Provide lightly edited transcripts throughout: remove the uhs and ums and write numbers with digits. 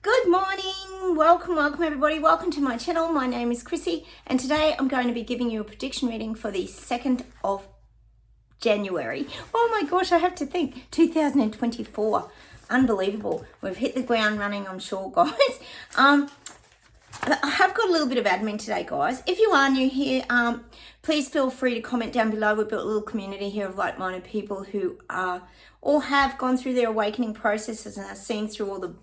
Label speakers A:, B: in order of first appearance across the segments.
A: Good morning, welcome everybody, welcome to my channel. My name is Chrissy and today I'm going to be giving you a prediction reading for the 2nd of January. Oh my gosh, I have to think, 2024, unbelievable. We've hit the ground running, I'm sure, guys. I have got a little bit of admin today, guys. If you are new here, please feel free to comment down below. We've built a little community here of like-minded people who all have gone through their awakening processes and have seen through all the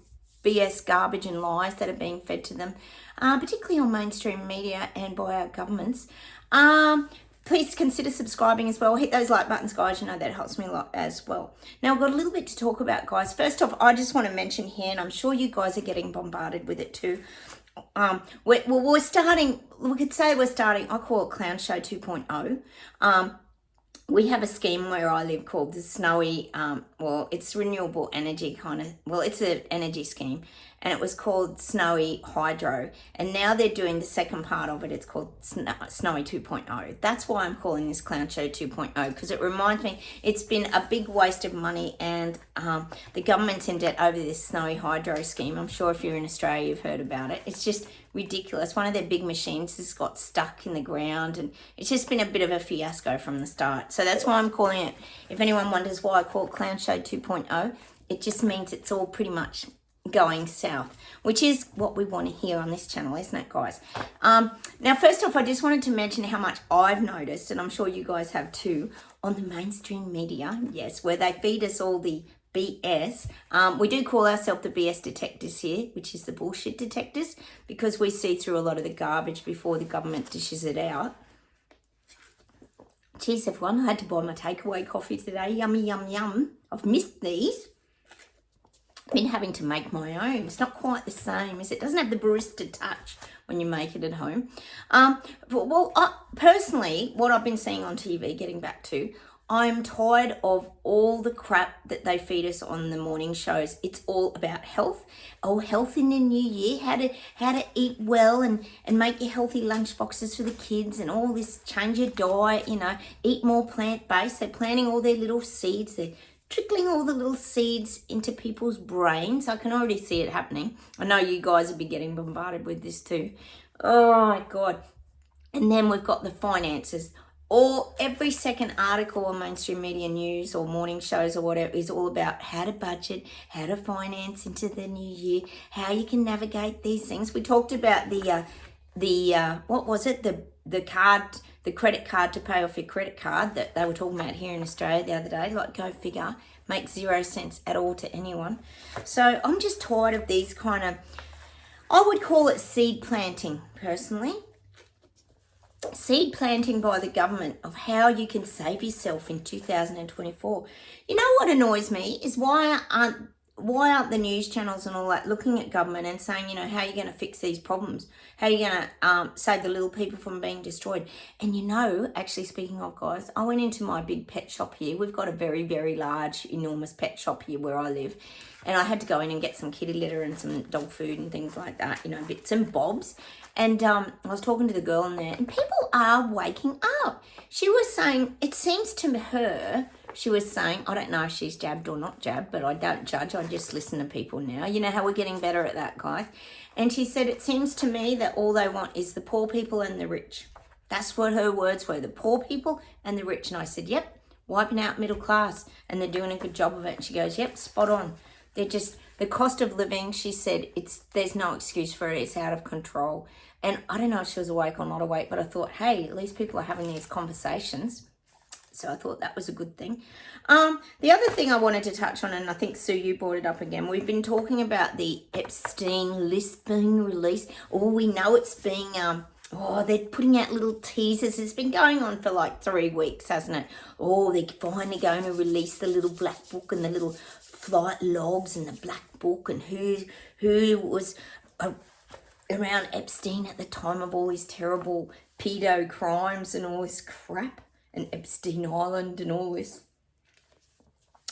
A: BS garbage and lies that are being fed to them, particularly on mainstream media and by our governments. Please consider subscribing as well. Hit those like buttons, guys. You know that helps me a lot as well. Now, I've got a little bit to talk about, guys. First off, I just want to mention here, and I'm sure you guys are getting bombarded with it too. We're starting, we could say we're starting, I call it Clown Show 2.0. We have a scheme where I live called the Snowy, it's renewable energy kind of, it's an energy scheme, and it was called Snowy Hydro, and now they're doing the second part of it. It's called Snowy 2.0. That's why I'm calling this Clown Show 2.0, because it reminds me it's been a big waste of money, and the government's in debt over this Snowy Hydro scheme. I'm sure if you're in Australia you've heard about it. It's just ridiculous. One of their big machines has got stuck in the ground, and it's just been a bit of a fiasco from the start. So that's why I'm calling it, if anyone wonders why I call it Clown Show 2.0, it just means it's all pretty much going south, which is what we want to hear on this channel, isn't it, guys? Now, first off, I just wanted to mention how much I've noticed, and I'm sure you guys have too, on the mainstream media, yes, where they feed us all the BS. We do call ourselves the BS detectors here, which is the bullshit detectors, because we see through a lot of the garbage before the government dishes it out. Cheers, everyone. I had to buy my takeaway coffee today. Yummy, yum, yum. I've missed these. Been having to make my own. It's not quite the same, as it doesn't have the barista touch when you make it at home. Personally, what I've been seeing on TV, getting back to, I'm tired of all the crap that they feed us on the morning shows. It's all about health. Oh, health in the new year, how to eat well and make your healthy lunch boxes for the kids and all this, change your diet, eat more plant-based. They're planting all their little seeds. They're trickling all the little seeds into people's brains. I can already see it happening. I know you guys will be getting bombarded with this too. Oh my God. And then we've got the finances. Every second article on mainstream media news or morning shows or whatever is all about how to budget, how to finance into the new year, how you can navigate these things. We talked about what was it? The credit card to pay off your credit card that they were talking about here in Australia the other day. Like, go figure, makes 0 sense at all to anyone. So I'm just tired of these kind of, I would call it seed planting personally. Seed planting by the government of how you can save yourself in 2024. You know what annoys me is why aren't the news channels and all that looking at government and saying, how are you going to fix these problems? How are you going to save the little people from being destroyed? And actually speaking of, guys, I went into my big pet shop here. We've got a very, very large, enormous pet shop here where I live. And I had to go in and get some kitty litter and some dog food and things like that, bits and bobs. And I was talking to the girl in there, and people are waking up. She was saying, it seems to her, she was saying, I don't know if she's jabbed or not jabbed, but I don't judge. I just listen to people now. You know how we're getting better at that, guys. And she said, it seems to me that all they want is the poor people and the rich. That's what her words were, the poor people and the rich. And I said, yep, wiping out middle class. And they're doing a good job of it. And she goes, yep, spot on. They're just, the cost of living, she said, there's no excuse for it. It's out of control. And I don't know if she was awake or not awake, but I thought, hey, at least people are having these conversations. So I thought that was a good thing. The other thing I wanted to touch on, and I think, Sue, you brought it up again, we've been talking about the Epstein list being released. We know it's being, they're putting out little teasers. It's been going on for like 3 weeks, hasn't it? They're finally going to release the little black book and the little flight logs and the black book and who was around Epstein at the time of all his terrible pedo crimes and all this crap, and Epstein Island and all this.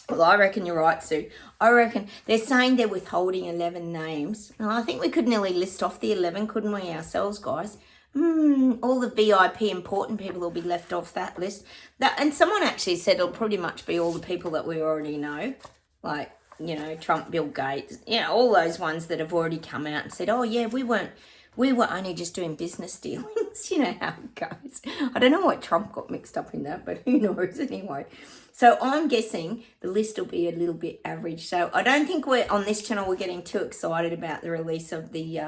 A: Well, I reckon you're right, Sue. I reckon they're saying they're withholding 11 names. And I think we could nearly list off the 11, couldn't we, ourselves, guys? All the VIP important people will be left off that list. And someone actually said it'll pretty much be all the people that we already know. Like, you know, Trump, Bill Gates, you know, all those ones that have already come out and said, oh yeah, we were only just doing business dealings. You know how it goes. I don't know why Trump got mixed up in that, but who knows anyway. So I'm guessing the list will be a little bit average. So I don't think we're on this channel, we're getting too excited about the release of the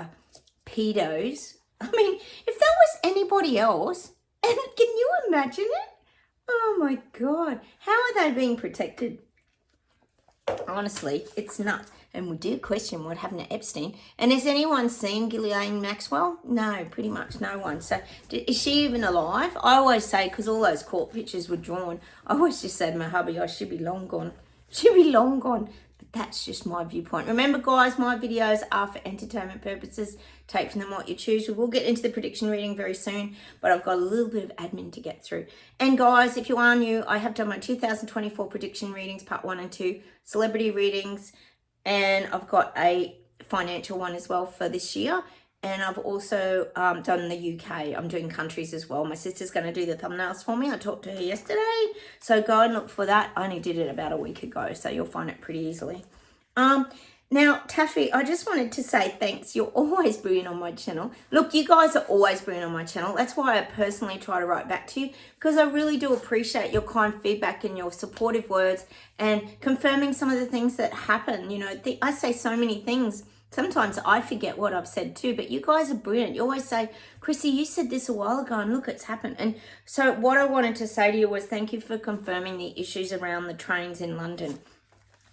A: pedos. I mean, if that was anybody else, and can you imagine it? Oh my God. How are they being protected? Honestly, it's nuts. And we do question what happened to Epstein. And has anyone seen Ghislaine Maxwell? No, pretty much no one. So is she even alive? I always say, because all those court pictures were drawn, I always just say to my hubby, oh, she'd be long gone. She'd be long gone. But that's just my viewpoint. Remember, guys, my videos are for entertainment purposes. Take from them what you choose. We will get into the prediction reading very soon, but I've got a little bit of admin to get through. And guys, if you are new, I have done my 2024 prediction readings, part 1 and 2, celebrity readings, and I've got a financial one as well for this year. And I've also done the UK. I'm doing countries as well. My sister's going to do the thumbnails for me. I talked to her yesterday. So go and look for that. I only did it about a week ago, so you'll find it pretty easily. Now, Taffy, I just wanted to say thanks. You're always brilliant on my channel. Look, you guys are always brilliant on my channel. That's why I personally try to write back to you, because I really do appreciate your kind feedback and your supportive words and confirming some of the things that happen. You know, I say so many things. Sometimes I forget what I've said too, but you guys are brilliant. You always say, Chrissy, you said this a while ago and look, it's happened. And so what I wanted to say to you was thank you for confirming the issues around the trains in London.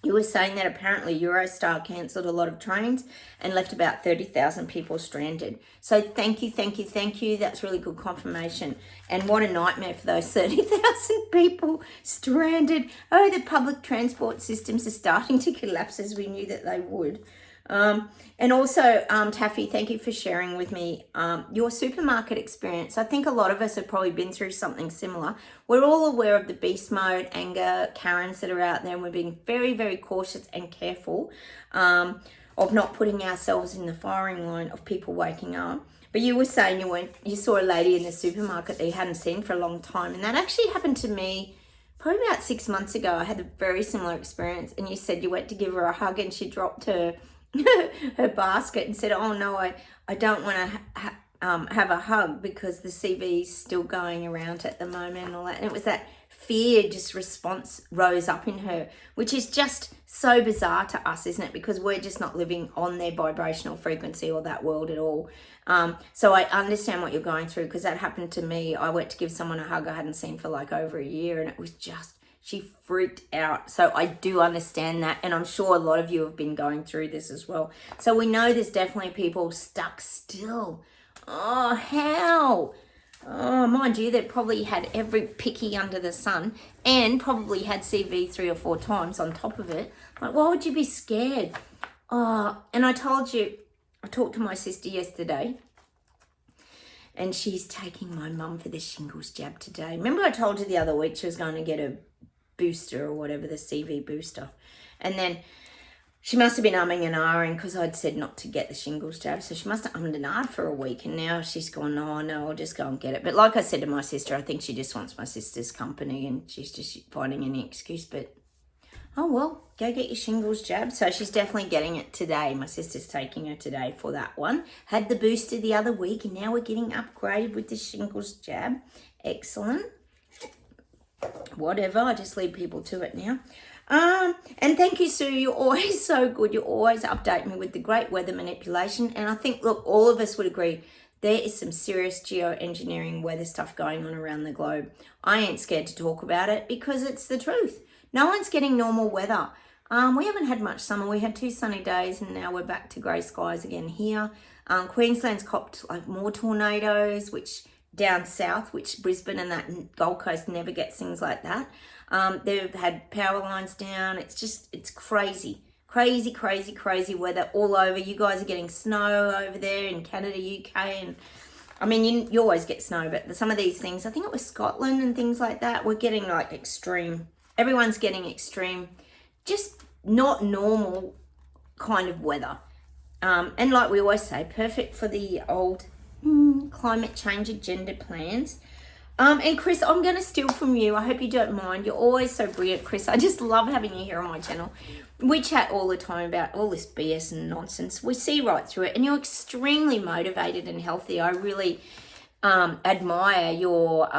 A: You were saying that apparently Eurostar cancelled a lot of trains and left about 30,000 people stranded. So thank you, thank you, thank you. That's really good confirmation. And what a nightmare for those 30,000 people stranded. Oh, the public transport systems are starting to collapse as we knew that they would. And also, Taffy, thank you for sharing with me your supermarket experience. I think a lot of us have probably been through something similar. We're all aware of the beast mode, anger, Karens that are out there, and we're being very, very cautious and careful of not putting ourselves in the firing line of people waking up. But you were saying you saw a lady in the supermarket that you hadn't seen for a long time, and that actually happened to me probably about 6 months ago. I had a very similar experience, and you said you went to give her a hug and she dropped her basket and said, oh no, I don't want to have a hug because the CV is still going around at the moment and all that. And it was that fear just response rose up in her, which is just so bizarre to us, isn't it? Because we're just not living on their vibrational frequency or that world at all. So I understand what you're going through, because that happened to me. I went to give someone a hug I hadn't seen for like over a year, and it was just, she freaked out. So I do understand that. And I'm sure a lot of you have been going through this as well. So we know there's definitely people stuck still. Oh, how? Oh, mind you, they probably had every picky under the sun and probably had CV 3 or 4 times on top of it. Like, why would you be scared? Oh, and I told you, I talked to my sister yesterday, and she's taking my mum for the shingles jab today. Remember I told you the other week she was going to get a booster or whatever, the CV booster. And then she must have been umming and ahhing because I'd said not to get the shingles jab. So she must have ummed and ahed for a week. And now she's gone, oh no, I'll just go and get it. But like I said to my sister, I think she just wants my sister's company and she's just finding any excuse. But, oh well, go get your shingles jab. So she's definitely getting it today. My sister's taking her today for that one. Had the booster the other week and now we're getting upgraded with the shingles jab. Excellent. Whatever, I just leave people to it now. And thank you, Sue. You're always so good. You always update me with the great weather manipulation. And I think, look, all of us would agree there is some serious geoengineering weather stuff going on around the globe. I ain't scared to talk about it because it's the truth. No one's getting normal weather. We haven't had much summer. We had 2 sunny days and now we're back to grey skies again here. Queensland's copped like more tornadoes, which down south, which Brisbane and that Gold Coast never gets things like that. They've had power lines down. It's crazy. Crazy weather all over. You guys are getting snow over there in Canada, UK, and I mean, you always get snow, but some of these things, I think it was Scotland and things like that, we're getting like extreme. Everyone's getting extreme, just not normal kind of weather. And like we always say, perfect for the old climate change agenda plans. And Chris, I'm going to steal from you. I hope you don't mind. You're always so brilliant, Chris. I just love having you here on my channel. We chat all the time about all this BS and nonsense. We see right through it, and you're extremely motivated and healthy. I really admire your,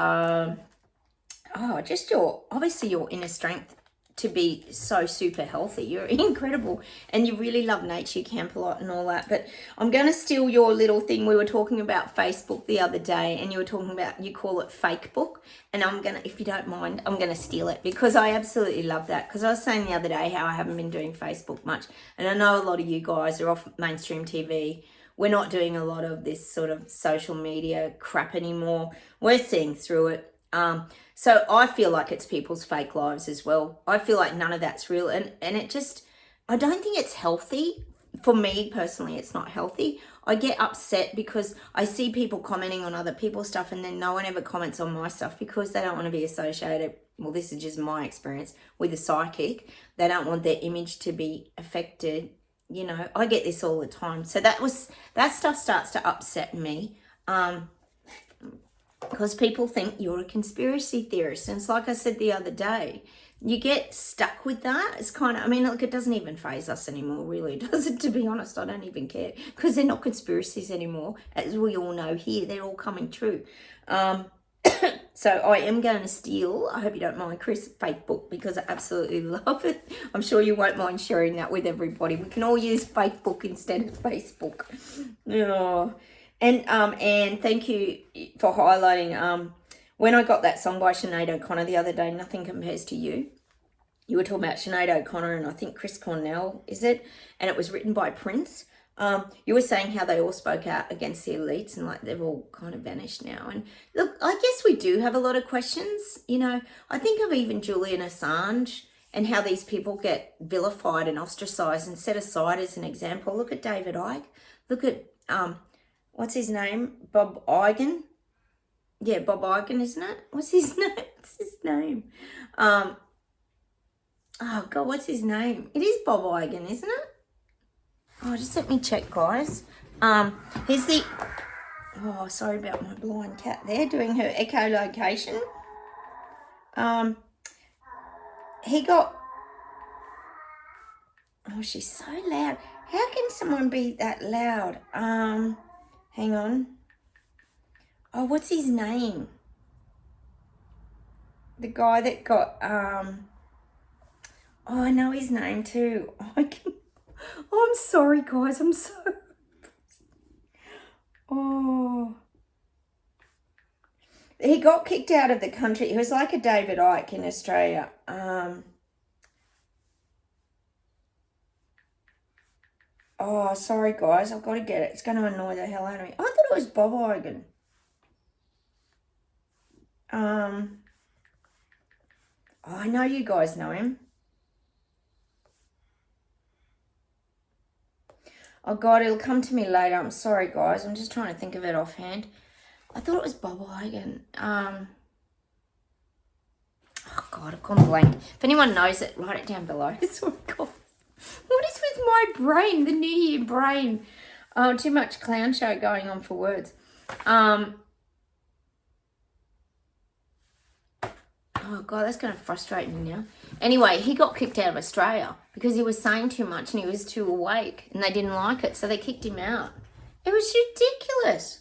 A: obviously your inner strength to be so super healthy. You're incredible, and you really love nature. You camp a lot and all that. But I'm going to steal your little thing. We were talking about Facebook the other day, and you were talking about, you call it fake book, and I'm going to, if you don't mind, I'm going to steal it because I absolutely love that. Because I was saying the other day how I haven't been doing Facebook much, and I know a lot of you guys are off mainstream TV. We're not doing a lot of this sort of social media crap anymore. We're seeing through it. So I feel like it's people's fake lives as well. I feel like none of that's real. And it just, I don't think it's healthy. For me personally, it's not healthy. I get upset because I see people commenting on other people's stuff and then no one ever comments on my stuff because they don't want to be associated, well, this is just my experience, with a psychic. They don't want their image to be affected. You know, I get this all the time. So that stuff starts to upset me. Because people think you're a conspiracy theorist. And it's like I said the other day, you get stuck with that. It's kind of, I mean, look, it doesn't even faze us anymore, really, does it? To be honest, I don't even care because they're not conspiracies anymore. As we all know here, they're all coming true. So I am going to steal, I hope you don't mind, Chris, fake book because I absolutely love it. I'm sure you won't mind sharing that with everybody. We can all use fake book instead of Facebook. Oh. And thank you for highlighting, when I got that song by Sinead O'Connor the other day, Nothing Compares to You. You were talking about Sinead O'Connor and I think Chris Cornell, is it? And it was written by Prince. You were saying how they all spoke out against the elites and like they've all kind of vanished now. And look, I guess we do have a lot of questions. You know, I think of even Julian Assange and how these people get vilified and ostracized and set aside as an example. Look at David Icke. Look at, what's his name? Bob Igan. Yeah, Bob Igan, isn't it? What's his name? What's his name? Oh, God, what's his name? It is Bob Igan, isn't it? Oh, just let me check, guys. Here's the... Oh, sorry about my blind cat there doing her echolocation. He got... Oh, she's so loud. How can someone be that loud? Hang on. Oh, what's his name? The guy that got, oh, I know his name too. Oh, I'm sorry, guys. I'm so... Oh. He got kicked out of the country. He was like a David Icke in Australia. Oh, sorry, guys. I've got to get it. It's going to annoy the hell out of me. I thought it was Bob Igan. Oh, I know you guys know him. Oh, God, it'll come to me later. I'm sorry, guys. I'm just trying to think of it offhand. I thought it was Bob Igan. Oh, God, I've gone blank. If anyone knows it, write it down below. Sorry, guys. What is with my brain, the New Year brain? Too much clown show going on for words. Oh, God, that's going to frustrate me now. Anyway, he got kicked out of Australia because he was saying too much and he was too awake and they didn't like it, so they kicked him out. It was ridiculous.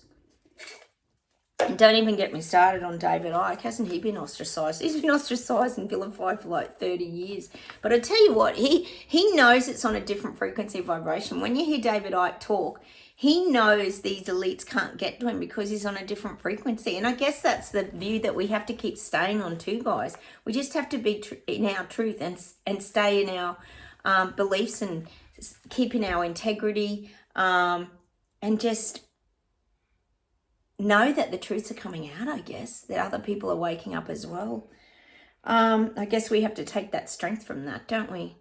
A: And don't even get me started on David Icke. Hasn't he been ostracised? He's been ostracised and vilified for like 30 years. But I tell you what, he knows it's on a different frequency vibration. When you hear David Icke talk, he knows these elites can't get to him because he's on a different frequency. And I guess that's the view that we have to keep staying on too, guys. We just have to be in our truth and stay in our beliefs and keep in our integrity and just know that the truths are coming out, I guess, that other people are waking up as well. I guess we have to take that strength from that, don't we?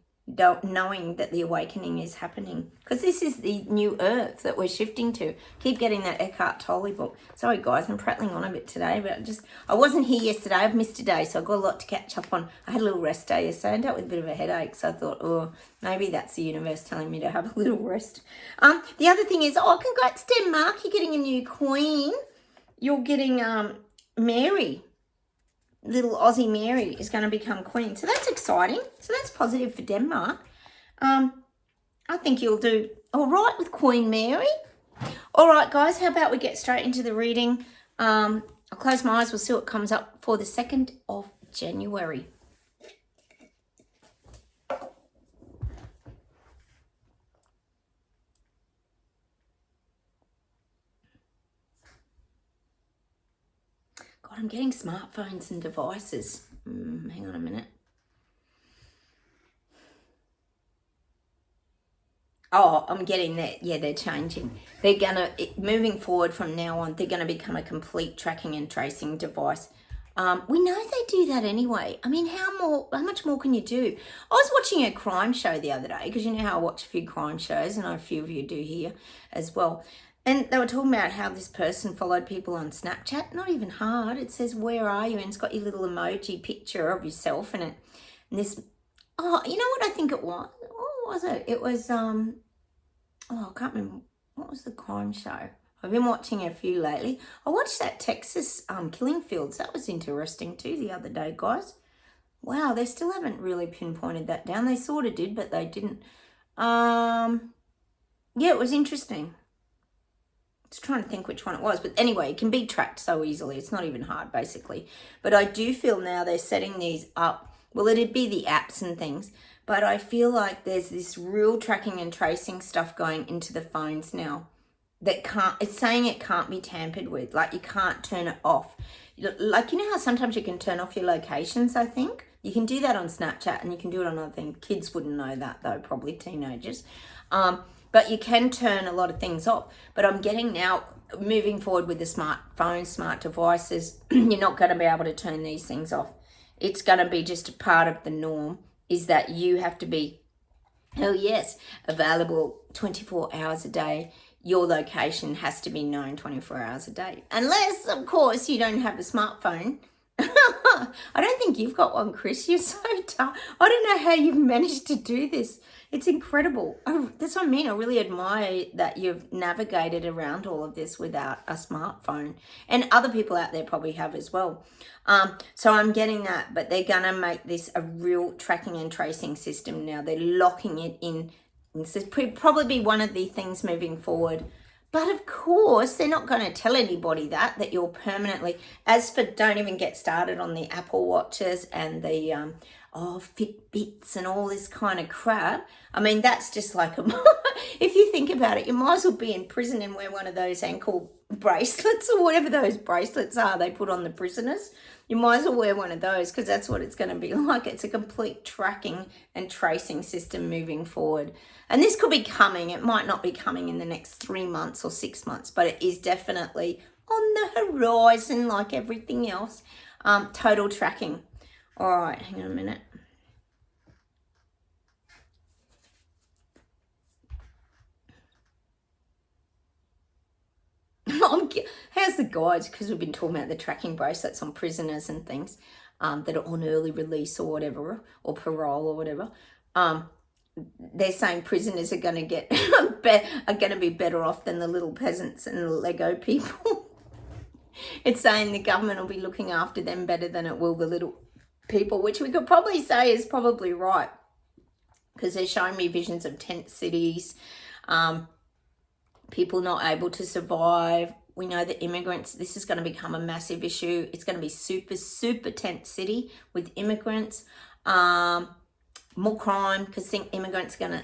A: Knowing that the awakening is happening, because this is the new earth that we're shifting to. Keep getting that Eckhart Tolle book. Sorry guys, I'm prattling on a bit today, but I wasn't here yesterday. I've missed a day, so I've got a lot to catch up on. I had a little rest day yesterday. I ended up with a bit of a headache, so I thought, oh, maybe that's the universe telling me to have a little rest. The other thing is, oh, congrats Denmark, you're getting a new queen. You're getting Mary, little Aussie Mary, is going to become queen. So that's exciting. So that's positive for Denmark. I think you'll do all right with Queen Mary. All right, guys, how about we get straight into the reading? I'll close my eyes. We'll see what comes up for the 2nd of January. God, I'm getting smartphones and devices. Hang on a minute. Oh, I'm getting that. Yeah, they're changing. They're moving forward from now on, they're going to become a complete tracking and tracing device. We know they do that anyway. I mean, how much more can you do? I was watching a crime show the other day, because you know how I watch a few crime shows, and I know a few of you do here as well. And they were talking about how this person followed people on Snapchat. Not even hard. It says, "Where are you?" And it's got your little emoji picture of yourself in it. And this, oh, you know what I think it was? What was it? It was, I can't remember. What was the crime show? I've been watching a few lately. I watched that Texas killing fields. That was interesting too the other day, guys. Wow, they still haven't really pinpointed that down. They sort of did, but they didn't. Yeah, it was interesting. Just trying to think which one it was. But anyway, it can be tracked so easily. It's not even hard, basically. But I do feel now they're setting these up. Well, it'd be the apps and things. But I feel like there's this real tracking and tracing stuff going into the phones now. It's saying it can't be tampered with. Like, you can't turn it off. Like, you know how sometimes you can turn off your locations, I think? You can do that on Snapchat, and you can do it on other things. Kids wouldn't know that, though, probably teenagers. But you can turn a lot of things off. But I'm getting now, moving forward with the smartphones, smart devices, you're not going to be able to turn these things off. It's going to be just a part of the norm, is that you have to be, oh yes, available 24 hours a day. Your location has to be known 24 hours a day. Unless, of course, you don't have a smartphone. I don't think you've got one, Chris. You're so tough. I don't know how you've managed to do this. It's incredible. That's what I mean. I really admire that you've navigated around all of this without a smartphone. And other people out there probably have as well. So I'm getting that. But they're going to make this a real tracking and tracing system now. They're locking it in. This is probably be one of the things moving forward. But of course, they're not going to tell anybody that you're permanently, as for, don't even get started on the Apple Watches and the Fitbits and all this kind of crap. I mean, that's just like, if you think about it, you might as well be in prison and wear one of those ankle bracelets or whatever those bracelets are they put on the prisoners. You might as well wear one of those, because that's what it's going to be like. It's a complete tracking and tracing system moving forward. And this could be coming. It might not be coming in the next 3 months or 6 months, but it is definitely on the horizon, like everything else. Total tracking. All right, hang on a minute. How's the guides? Because we've been talking about the tracking bracelets on prisoners and things that are on early release or whatever, or parole or whatever. They're saying prisoners are going to get are going to be better off than the little peasants and the Lego people. It's saying the government will be looking after them better than it will the little people, which we could probably say is probably right, because they're showing me visions of tent cities, people not able to survive. We know that immigrants, this is going to become a massive issue. It's going to be super, super tent city with immigrants. More crime, because immigrants are going to,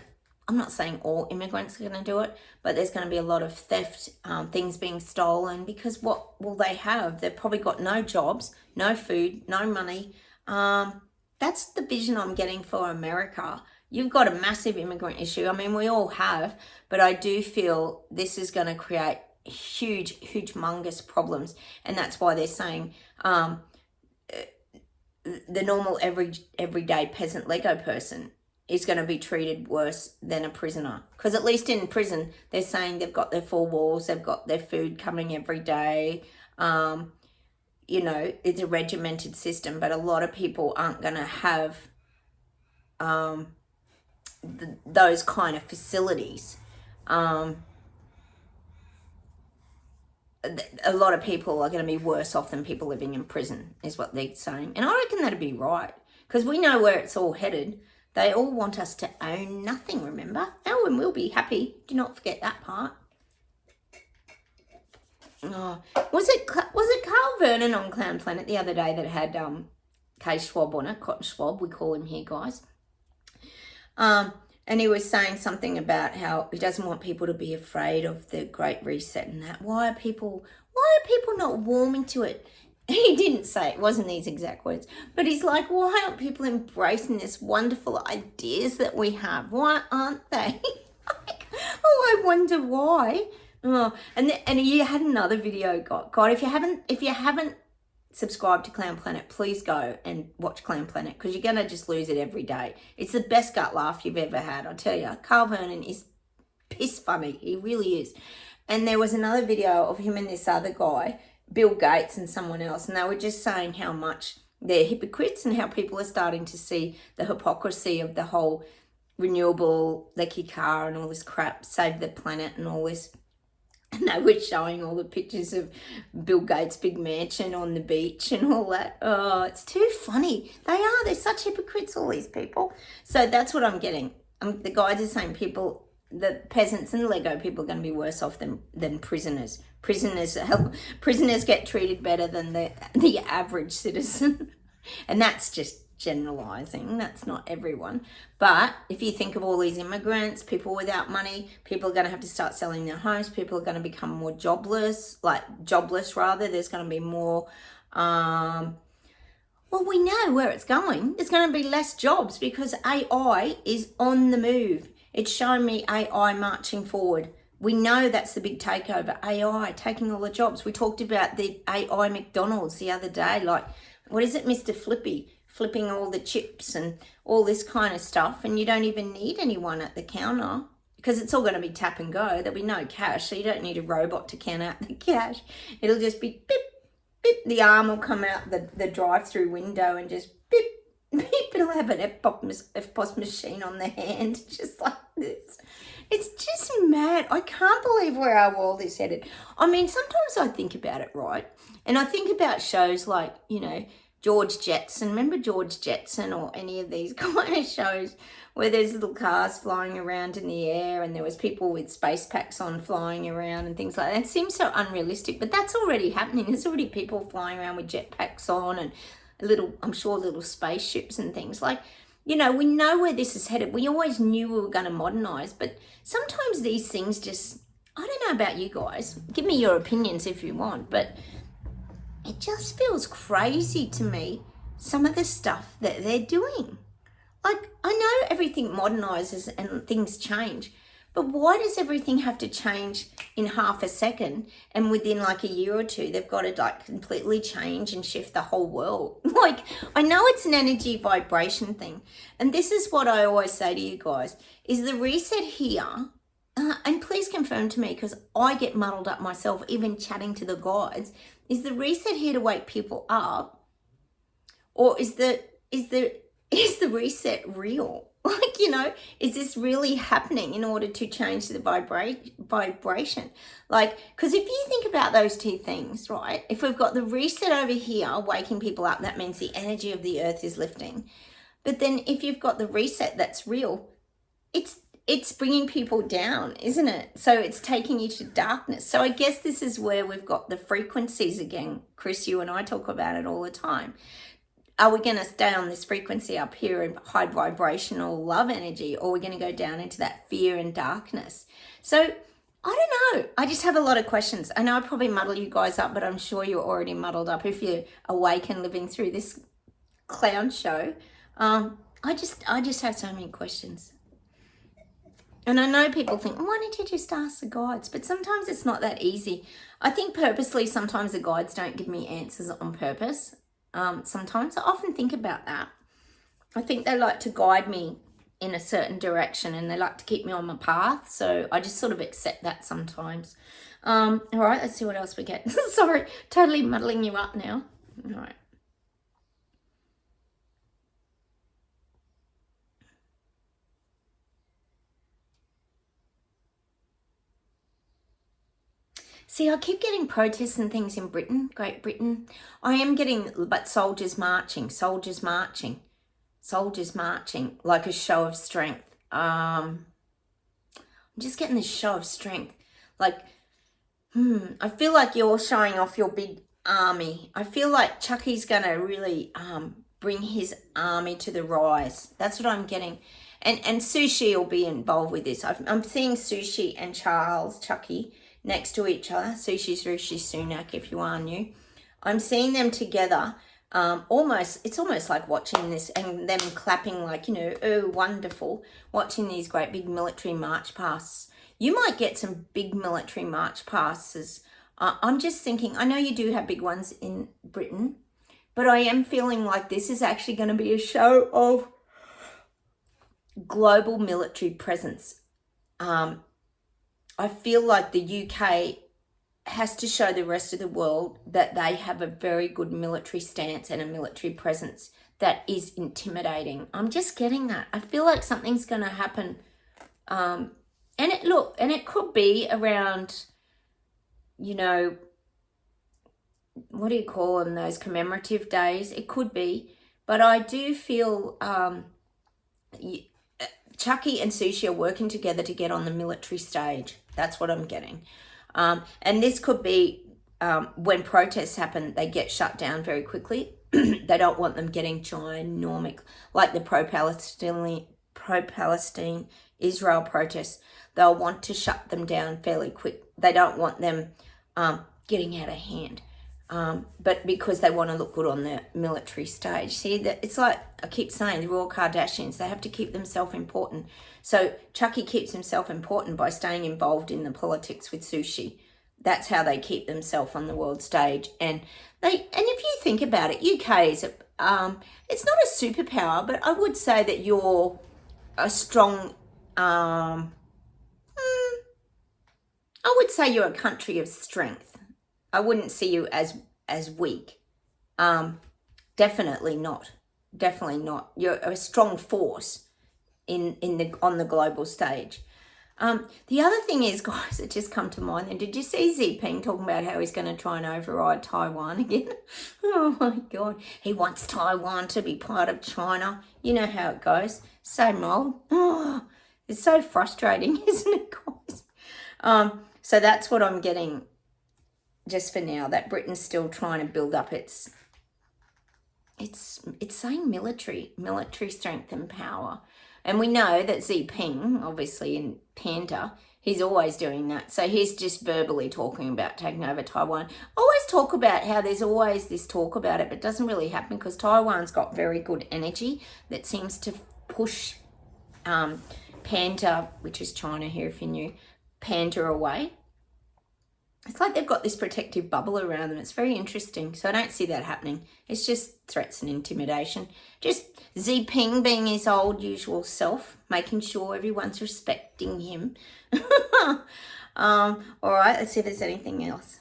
A: I'm not saying all immigrants are going to do it, but there's going to be a lot of theft, things being stolen, because what will they have? They've probably got no jobs, no food, no money. That's the vision I'm getting for America. You've got a massive immigrant issue. I mean, we all have, but I do feel this is going to create huge, humongous problems. And that's why they're saying the normal everyday peasant Lego person is going to be treated worse than a prisoner. Because at least in prison, they're saying they've got their 4 walls, they've got their food coming every day. You know, it's a regimented system, but a lot of people aren't going to have those kind of facilities. a lot of people are going to be worse off than people living in prison, is what they're saying. And I reckon that'd be right, because we know where it's all headed. They all want us to own nothing, remember? Oh, and we'll be happy. Do not forget that part. Oh, was it Carl Vernon on Clown Planet the other day that had K Schwab on it? Cotton Schwab, we call him here, guys. And he was saying something about how he doesn't want people to be afraid of the Great Reset and that. Why are people not warming to it? He didn't say it, wasn't these exact words, but he's like, why aren't people embracing this wonderful ideas that we have? Why aren't they? I wonder why. Oh, and you had another video, God, if you haven't subscribe to Clown Planet, please go and watch Clown Planet, because you're going to just lose it every day. It's the best gut laugh you've ever had, I tell you. Carl Vernon is piss funny. He really is. And there was another video of him and this other guy, Bill Gates and someone else, and they were just saying how much they're hypocrites and how people are starting to see the hypocrisy of the whole renewable, leaky car and all this crap, save the planet and all this. And they were showing all the pictures of Bill Gates' big mansion on the beach and all that. Oh, it's too funny. They're such hypocrites, all these people. So that's what I'm getting. The guys are saying the peasants and the Lego people are going to be worse off than prisoners. Prisoners get treated better than the average citizen. And that's just generalizing. That's not everyone. But if you think of all these immigrants, people without money, people are going to have to start selling their homes. People are going to become more jobless rather. There's going to be more, well, we know where it's going. There's going to be less jobs because AI is on the move. It's showing me AI marching forward. We know that's the big takeover. AI taking all the jobs. We talked about the AI McDonald's the other day. Like, what is it, Mr. Flippy? Flipping all the chips and all this kind of stuff, and you don't even need anyone at the counter because it's all going to be tap and go. There'll be no cash, so you don't need a robot to count out the cash. It'll just be beep, beep. The arm will come out the drive-through window and just beep, beep. It'll have an EFTPOS machine on the hand, just like this. It's just mad. I can't believe where our world is headed. I mean, sometimes I think about it, right? And I think about shows like, George Jetson. Remember George Jetson or any of these kind of shows where there's little cars flying around in the air and there was people with space packs on flying around and things like that. It seems so unrealistic, but that's already happening. There's already people flying around with jetpacks on and I'm sure little spaceships and things. Like, we know where this is headed. We always knew we were going to modernize, but sometimes these things just, I don't know about you guys. Give me your opinions if you want, but it just feels crazy to me, some of the stuff that they're doing. Like, I know everything modernizes and things change, but why does everything have to change in half a second and within like a year or two, they've got to like completely change and shift the whole world? Like, I know it's an energy vibration thing. And this is what I always say to you guys, is the reset here, and please confirm to me because I get muddled up myself, even chatting to the guides, is the reset here to wake people up, or is the reset real? Like, is this really happening in order to change the vibration? Like, because if you think about those two things, right? If we've got the reset over here, waking people up, that means the energy of the earth is lifting. But then if you've got the reset that's real, it's bringing people down, isn't it? So it's taking you to darkness. So I guess this is where we've got the frequencies again. Chris, you and I talk about it all the time. Are we going to stay on this frequency up here in high vibrational love energy, or are we going to go down into that fear and darkness? So I don't know. I just have a lot of questions. I know I probably muddle you guys up, but I'm sure you're already muddled up if you're awake and living through this clown show. I just have so many questions. And I know people think, why don't you just ask the guides? But sometimes it's not that easy. I think purposely sometimes the guides don't give me answers on purpose. Sometimes I often think about that. I think they like to guide me in a certain direction and they like to keep me on my path. So I just sort of accept that sometimes. All right, let's see what else we get. Sorry, totally muddling you up now. All right. See, I keep getting protests and things in Britain, Great Britain. I am getting, but soldiers marching, like a show of strength. I'm just getting this show of strength. Like, I feel like you're showing off your big army. I feel like Chucky's going to really bring his army to the rise. That's what I'm getting. And Sushi will be involved with this. I'm seeing Sushi and Chucky, next to each other. Sushi's Rishi Sunak, if you are new. I'm seeing them together. It's almost like watching this and them clapping like, oh, wonderful. Watching these great big military march pasts. You might get some big military march passes. I'm just thinking, I know you do have big ones in Britain, but I am feeling like this is actually going to be a show of global military presence. I feel like the UK has to show the rest of the world that they have a very good military stance and a military presence that is intimidating. I'm just getting that. I feel like something's going to happen. And it could be around, what do you call them, those commemorative days? It could be. But I do feel Chucky and Sushi are working together to get on the military stage. That's what I'm getting. And this could be when protests happen, they get shut down very quickly. They don't want them getting ginormic, like the pro-Palestine Israel protests. They'll want to shut them down fairly quick. They don't want them getting out of hand. But because they want to look good on the military stage. See, that it's like I keep saying, the Royal Kardashians, they have to keep themselves important. So Chucky keeps himself important by staying involved in the politics with Sushi. That's how they keep themselves on the world stage. And if you think about it, UK is it's not a superpower, but I would say that you're a strong. I would say you're a country of strength. I wouldn't see you as weak. Definitely not. You're a strong force on the global stage. The other thing is, guys, that just come to mind. And did you see Xi Jinping talking about how he's going to try and override Taiwan again? Oh my God, he wants Taiwan to be part of China. You know how it goes. Same old. Oh, it's so frustrating, isn't it, guys? So that's what I'm getting. Just for now, that Britain's still trying to build up it's saying military strength and power. And we know that Xi Jinping, obviously in Panda, he's always doing that. So he's just verbally talking about taking over Taiwan. I always talk about how there's always this talk about it, but it doesn't really happen because Taiwan's got very good energy that seems to push Panda, which is China here if you're new, Panda away. It's like they've got this protective bubble around them. It's very interesting. So I don't see that happening. It's just threats and intimidation. Just Xi Jinping being his old usual self, making sure everyone's respecting him. All right, let's see if there's anything else.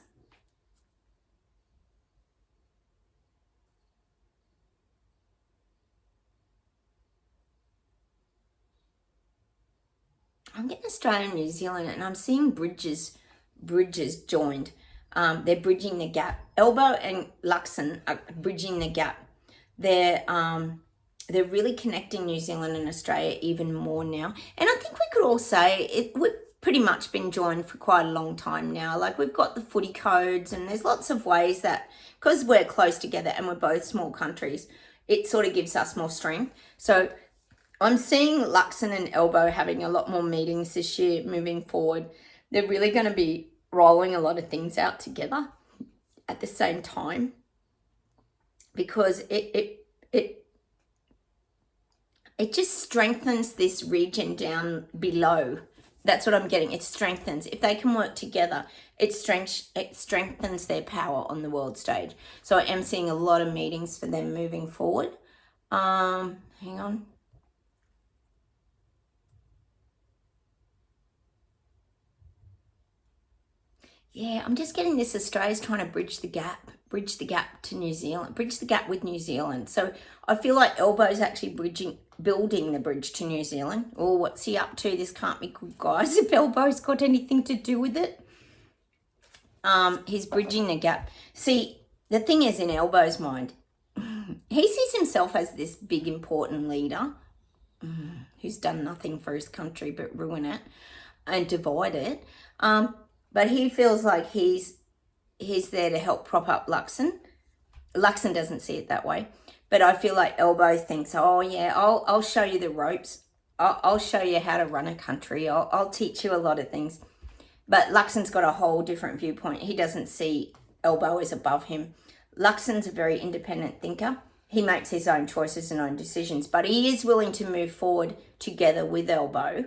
A: I'm getting Australia and New Zealand, and I'm seeing bridges joined. They're bridging the gap. Elbow and Luxon are bridging the gap. They're really connecting New Zealand and Australia even more now. And I think we could all say we've pretty much been joined for quite a long time now. Like we've got the footy codes, and there's lots of ways that, because we're close together and we're both small countries, it sort of gives us more strength. So I'm seeing Luxon and Elbow having a lot more meetings this year moving forward. They're really going to be rolling a lot of things out together at the same time, because it just strengthens this region down below. That's what I'm getting. It strengthens. If they can work together, it strengthens their power on the world stage. So I am seeing a lot of meetings for them moving forward. Hang on. Yeah, I'm just getting this. Australia's trying to bridge the gap to New Zealand, bridge the gap with New Zealand. So I feel like Elbow's actually building the bridge to New Zealand. Oh, what's he up to? This can't be good, guys, if Elbow's got anything to do with it. He's bridging the gap. See, the thing is, in Elbow's mind, he sees himself as this big, important leader who's done nothing for his country but ruin it and divide it. But he feels like he's there to help prop up Luxon. Luxon doesn't see it that way. But I feel like Elbow thinks, oh, yeah, I'll show you the ropes. I'll show you how to run a country. I'll teach you a lot of things. But Luxon's got a whole different viewpoint. He doesn't see Elbow as above him. Luxon's a very independent thinker. He makes his own choices and own decisions. But he is willing to move forward together with Elbow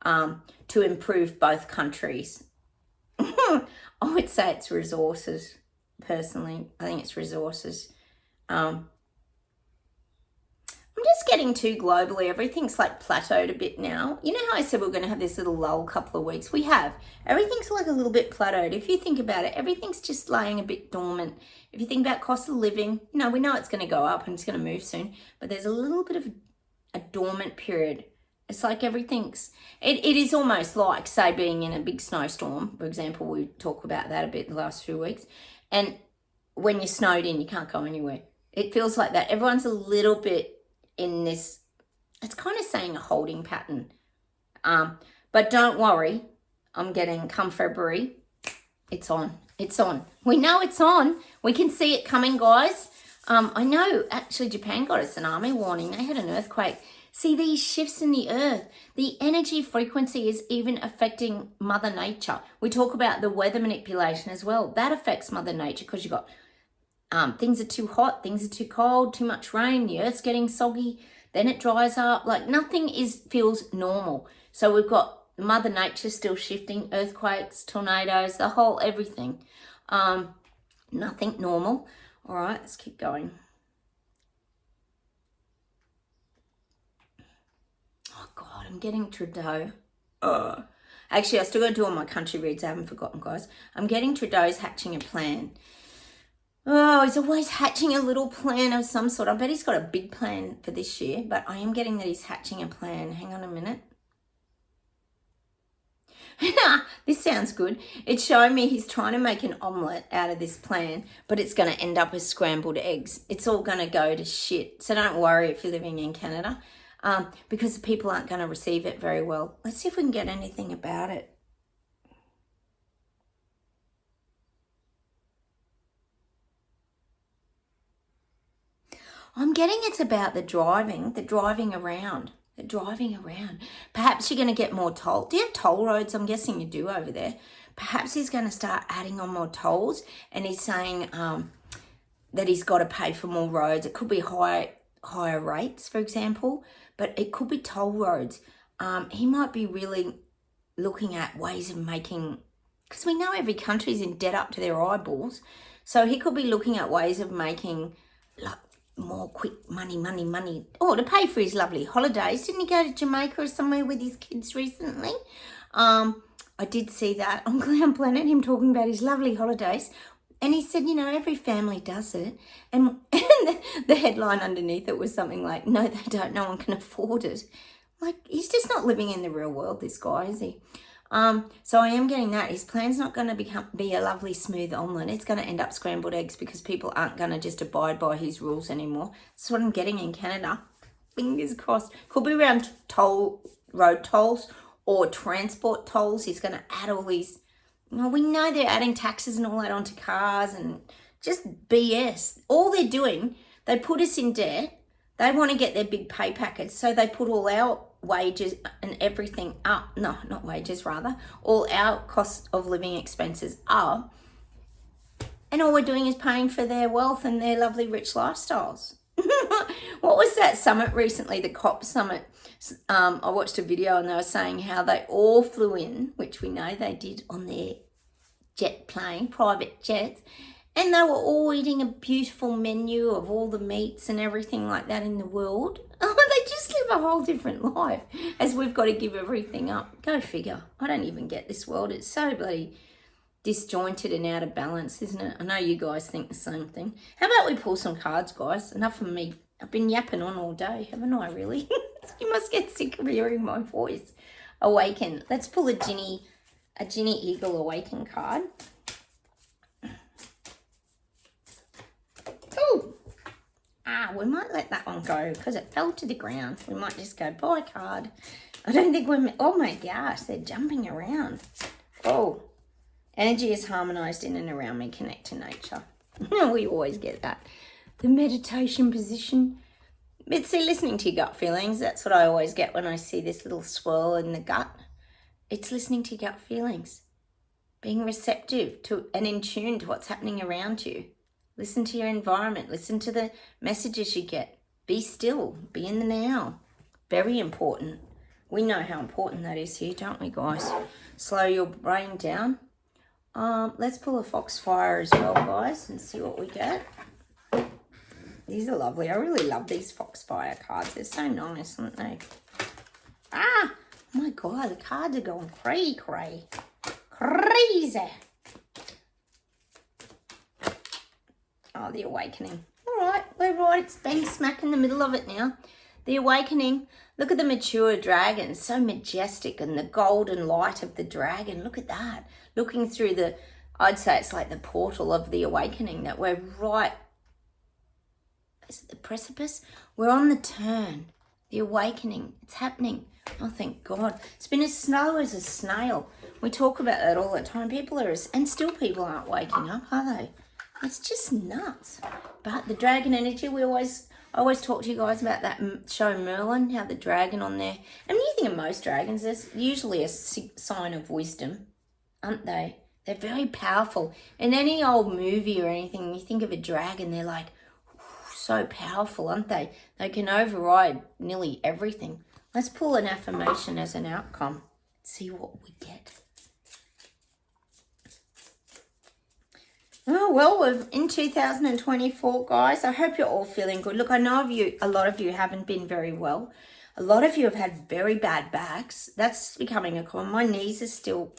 A: to improve both countries. I would say it's resources, personally. I think it's resources. I'm just getting too globally. Everything's like plateaued a bit now. You know how I said we're going to have this little lull couple of weeks? We have. Everything's like a little bit plateaued. If you think about it, everything's just laying a bit dormant. If you think about cost of living, we know it's going to go up and it's going to move soon. But there's a little bit of a dormant period. It's like everything's... It is almost like, say, being in a big snowstorm. For example, we talk about that a bit the last few weeks. And when you're snowed in, you can't go anywhere. It feels like that. Everyone's a little bit in this, it's kind of saying a holding pattern. But don't worry, I'm getting, come February, it's on. It's on. We know it's on. We can see it coming, guys. I know, actually, Japan got a tsunami warning. They had an earthquake. See, these shifts in the earth, the energy frequency is even affecting Mother Nature. We talk about the weather manipulation as well. That affects Mother Nature because you've got things are too hot, things are too cold, too much rain, the earth's getting soggy, then it dries up. Like nothing feels normal. So we've got Mother Nature still shifting, earthquakes, tornadoes, the whole everything. Nothing normal. All right, let's keep going. Oh God, I'm getting Trudeau. Actually, I still got to do all my country reads. I haven't forgotten, guys. I'm getting Trudeau's hatching a plan. Oh, he's always hatching a little plan of some sort. I bet he's got a big plan for this year, but I am getting that he's hatching a plan. Hang on a minute. This sounds good. It's showing me he's trying to make an omelette out of this plan, but it's going to end up as scrambled eggs. It's all going to go to shit. So don't worry if you're living in Canada, because the people aren't going to receive it very well. Let's see if we can get anything about it. I'm getting it's about the driving around. Perhaps you're going to get more toll. Do you have toll roads? I'm guessing you do over there. Perhaps he's going to start adding on more tolls, and he's saying that he's got to pay for more roads. It could be higher rates, for example, but it could be toll roads. He might be really looking at ways of making, because we know every country's in debt up to their eyeballs, so he could be looking at ways of making like more quick money. Oh, to pay for his lovely holidays. Didn't he go to Jamaica or somewhere with his kids recently? I did see that on Clown Planet, him talking about his lovely holidays. And he said, every family does it. And the headline underneath it was something like, no, they don't. No one can afford it. Like, he's just not living in the real world, this guy, is he? So I am getting that. His plan's not going to be a lovely smooth omelette. It's going to end up scrambled eggs because people aren't going to just abide by his rules anymore. That's what I'm getting in Canada. Fingers crossed. Could be around road tolls or transport tolls. He's going to add all these. We know they're adding taxes and all that onto cars and just BS. All they're doing, they put us in debt. They want to get their big pay packets, so they put all our wages and everything up. No, not wages, rather. All our cost of living expenses up. And all we're doing is paying for their wealth and their lovely rich lifestyles. What was that summit recently, the COP summit? I watched a video and they were saying how they all flew in, which we know they did on their jet plane, private jets. And they were all eating a beautiful menu of all the meats and everything like that in the world. Oh, they just live a whole different life as we've got to give everything up. Go figure. I don't even get this world. It's so bloody disjointed and out of balance, isn't it? I know you guys think the same thing. How about we pull some cards, guys? Enough of me. I've been yapping on all day, haven't I, really? You must get sick of hearing my voice. Awaken. Let's pull a Ginny Eagle Awaken card. we might let that one go because it fell to the ground. We might just go, bye card. I don't think we're, oh my gosh, they're jumping around. Oh, energy is harmonized in and around me. Connect to nature. We always get that. The meditation position. It's listening to your gut feelings. That's what I always get when I see this little swirl in the gut. It's listening to your gut feelings. Being receptive to and in tune to what's happening around you. Listen to your environment. Listen to the messages you get. Be still. Be in the now. Very important. We know how important that is here, don't we, guys? Slow your brain down. Let's pull a foxfire as well, guys, and see what we get. These are lovely. I really love these foxfire cards. They're so nice, aren't they? Ah! Oh my God, the cards are going crazy. Oh, the awakening. All right, we're right. It's bang smack in the middle of it now. The awakening. Look at the mature dragon. So majestic, and the golden light of the dragon. Look at that. Looking through the, I'd say it's like the portal of the awakening, that we're right. Is it the precipice? We're on the turn. The awakening. It's happening. Oh, thank God. It's been as slow as a snail. We talk about that all the time. People are, and still people aren't waking up, are they? It's just nuts. But the dragon energy, I always talk to you guys about that show Merlin, how the dragon on there. And when you think of most dragons, there's usually a sign of wisdom, aren't they? They're very powerful. In any old movie or anything, you think of a dragon, they're like, so powerful, aren't they? They can override nearly everything. Let's pull an affirmation as an outcome. See what we get. Oh, well, we're in 2024, guys. I hope you're all feeling good. Look, I know a lot of you haven't been very well. A lot of you have had very bad backs. That's becoming a common. My knees are still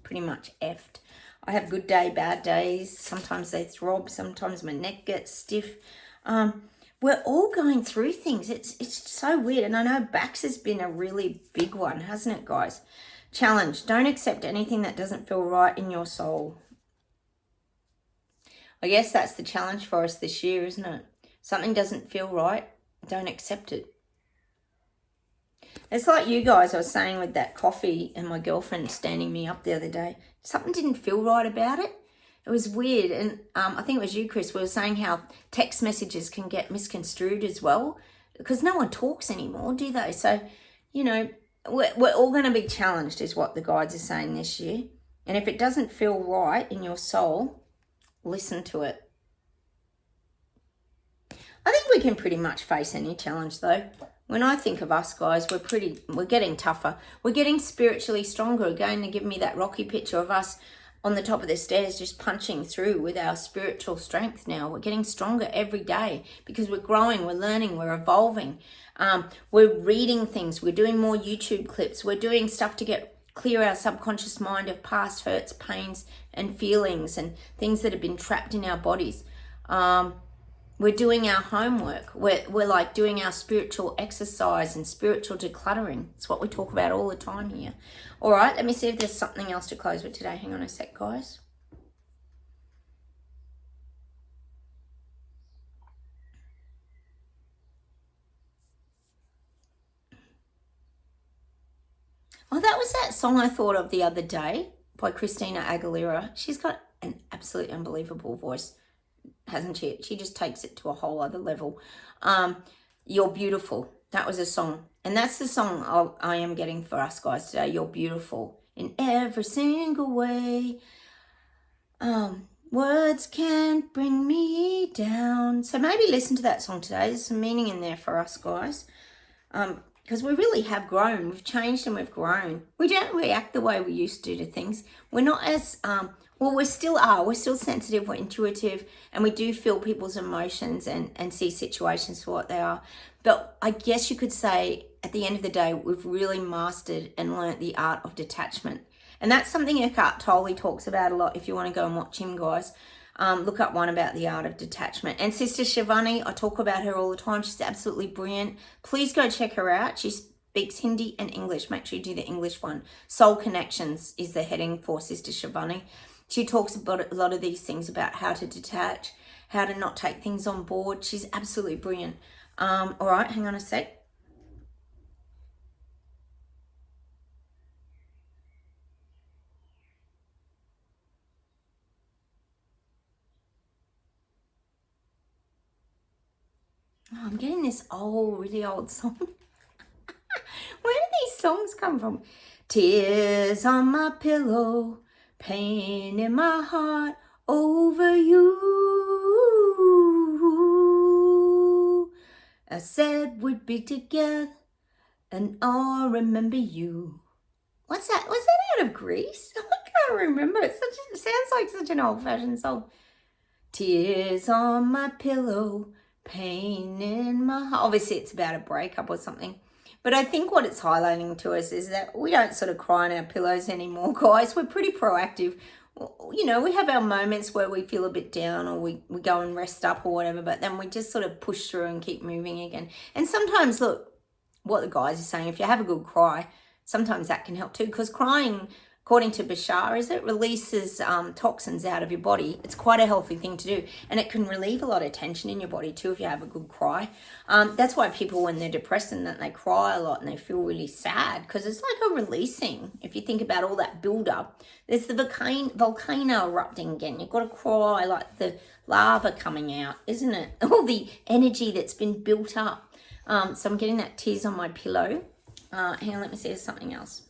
A: pretty much effed. I have good day, bad days. Sometimes they throb. Sometimes my neck gets stiff. We're all going through things. It's so weird. And I know backs has been a really big one, hasn't it, guys? Challenge. Don't accept anything that doesn't feel right in your soul. I guess that's the challenge for us this year, isn't it? Something doesn't feel right, don't accept it. It's like you guys, I was saying with that coffee and my girlfriend standing me up the other day. Something didn't feel right about it. It was weird. And I think it was you, Chris, we were saying how text messages can get misconstrued as well. Because no one talks anymore, do they? So, you know, we're all going to be challenged is what the guides are saying this year. And if it doesn't feel right in your soul, listen to it. I think we can pretty much face any challenge though. When I think of us guys, we're getting tougher. We're getting spiritually stronger. Again, to give me that rocky picture of us on the top of the stairs just punching through with our spiritual strength now. We're getting stronger every day because we're growing, we're learning, we're evolving. We're reading things. We're doing more YouTube clips. We're doing stuff to clear our subconscious mind of past hurts, pains, and feelings and things that have been trapped in our bodies. We're doing our homework. We're like doing our spiritual exercise and spiritual decluttering. It's what we talk about all the time here. All right, let me see if there's something else to close with today. Hang on a sec, guys. Oh, that was that song I thought of the other day by Christina Aguilera. She's got an absolutely unbelievable voice, hasn't she? She just takes it to a whole other level. You're Beautiful. That was a song. And that's the song I am getting for us guys today. You're beautiful in every single way. Words can't bring me down. So maybe listen to that song today. There's some meaning in there for us guys. Because we really have grown. We've changed and we've grown. We don't react the way we used to things. We're not as, well, we still are. We're still sensitive, we're intuitive, and we do feel people's emotions and see situations for what they are. But I guess you could say, at the end of the day, we've really mastered and learnt the art of detachment. And that's something Eckhart Tolle talks about a lot. If you want to go and watch him, guys, look up one about the art of detachment. And Sister Shivani, I talk about her all the time. She's absolutely brilliant. Please go check her out. She speaks Hindi and English. Make sure you do the English one. Soul Connections is the heading for Sister Shivani. She talks about a lot of these things about how to detach, how to not take things on board. She's absolutely brilliant. All right, hang on a sec. Oh, I'm getting this really old song. Where do these songs come from? Tears on my pillow, pain in my heart over you. I said we'd be together and I'll remember you. What's that? Was that out of Greece? I can't remember. It sounds like such an old-fashioned song. Tears on my pillow, pain in my heart. Obviously, it's about a breakup or something. But I think what it's highlighting to us is that we don't sort of cry on our pillows anymore, guys. We're pretty proactive. You know, we have our moments where we feel a bit down or we go and rest up or whatever, but then we just sort of push through and keep moving again. And sometimes, look, what the guys are saying, if you have a good cry, sometimes that can help too, because crying, according to Bashar, is it releases toxins out of your body. It's quite a healthy thing to do, and it can relieve a lot of tension in your body too if you have a good cry. That's why people, when they're depressed and that they cry a lot and they feel really sad, because it's like a releasing. If you think about all that build-up, there's the volcano erupting again. You've got to cry like the lava coming out, isn't it? All the energy that's been built up. So I'm getting that tears on my pillow. Hang on, let me see, there's something else.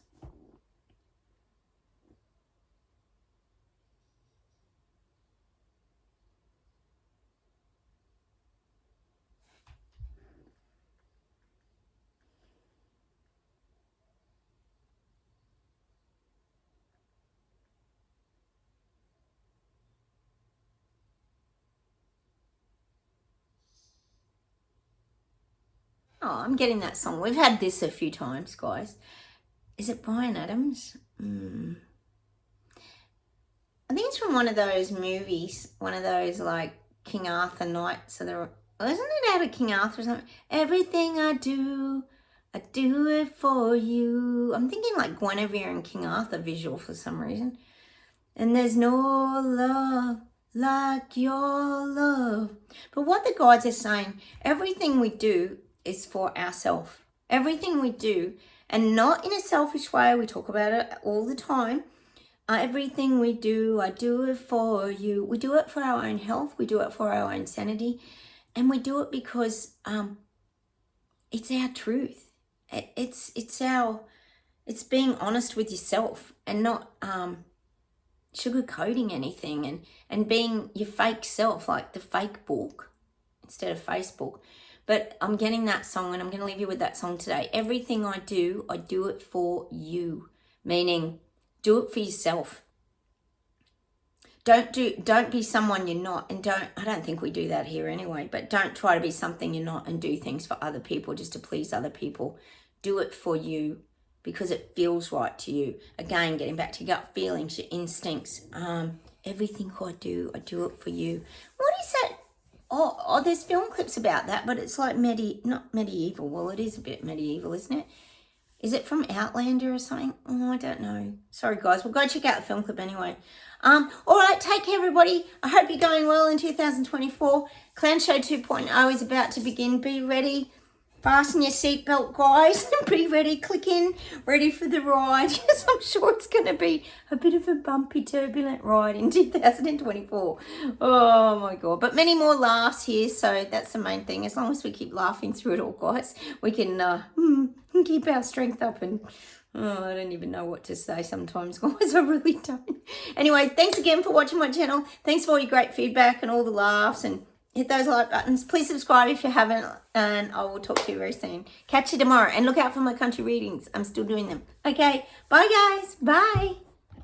A: Oh, I'm getting that song. We've had this a few times, guys. Is it Bryan Adams? I think it's from one of those movies, one of those like King Arthur Knights. Isn't it out of King Arthur or something? Everything I do it for you. I'm thinking like Guinevere and King Arthur visual for some reason. And there's no love like your love. But what the guides are saying, everything we do is for ourselves. Everything we do, and not in a selfish way. We talk about it all the time. Everything we do, I do it for you. We do it for our own health. We do it for our own sanity. And we do it because it's our truth. It's being honest with yourself and not sugarcoating anything and being your fake self, like the fake book instead of Facebook. But I'm getting that song, and I'm going to leave you with that song today. Everything I do it for you. Meaning, do it for yourself. Don't be someone you're not, and I don't think we do that here anyway, but don't try to be something you're not and do things for other people just to please other people. Do it for you because it feels right to you. Again, getting back to your gut feelings, your instincts. Everything I do it for you. What is that? Oh, there's film clips about that, but it's like not medieval. Well, it is a bit medieval, isn't it? Is it from Outlander or something? Oh, I don't know. Sorry, guys. We'll go check out the film clip anyway. All right, take care, everybody. I hope you're going well in 2024. Clown Show 2.0 is about to begin. Be ready. Fasten your seatbelt, guys. Be ready. Click in. Ready for the ride. Yes, I'm sure it's going to be a bit of a bumpy, turbulent ride in 2024. Oh, my God. But many more laughs here, so that's the main thing. As long as we keep laughing through it all, guys, we can keep our strength up. And I don't even know what to say sometimes, guys. I really don't. Anyway, thanks again for watching my channel. Thanks for all your great feedback and all the laughs, and hit those like buttons. Please subscribe if you haven't, and I will talk to you very soon. Catch you tomorrow, and look out for my country readings. I'm still doing them. Okay, bye guys. Bye.